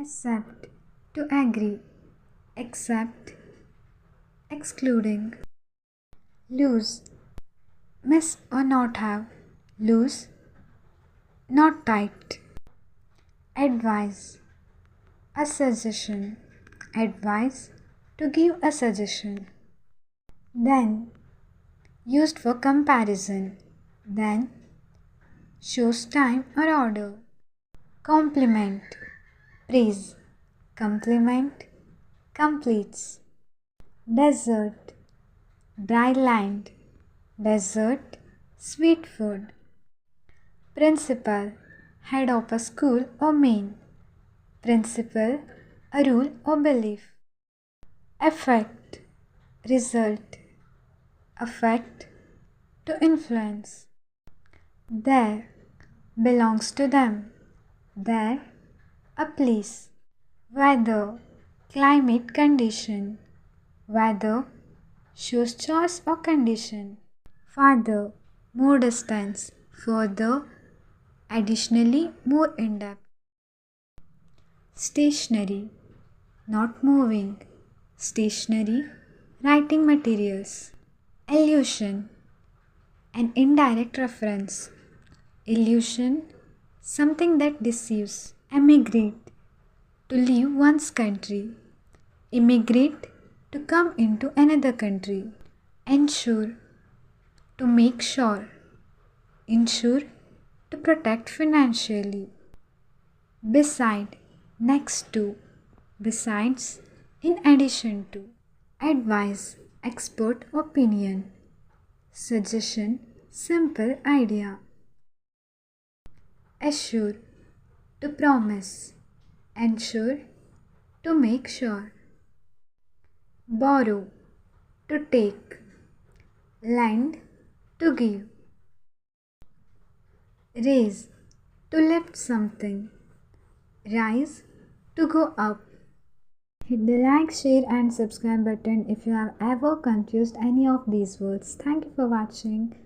accept, to agree, accept, excluding, lose, miss or not have, lose, not tight, advise, a suggestion, advise, to give a suggestion, then, used for comparison, then, shows time or order, compliment, praise, compliment, completes, desert, dry land, desert, sweet food, principal, head of a school or main, principle, a rule or belief, effect, result, affect, to influence, there, belongs to them, there, a place, weather, climate condition, weather, shows choice or condition, farther, more distance, further, additionally more in depth, stationary, not moving, stationary, writing materials, illusion, an indirect reference, illusion, something that deceives, emigrate, to leave one's country, immigrate, to come into another country, ensure, to make sure, insure, to protect financially, beside, next to, besides, in addition to, advice, expert opinion, suggestion, simple idea, assure, to promise, ensure, to make sure, borrow, to take, lend, to give, raise, to lift something, rise, to go up. Hit the like, share and subscribe button if you have ever confused any of these words. Thank you for watching.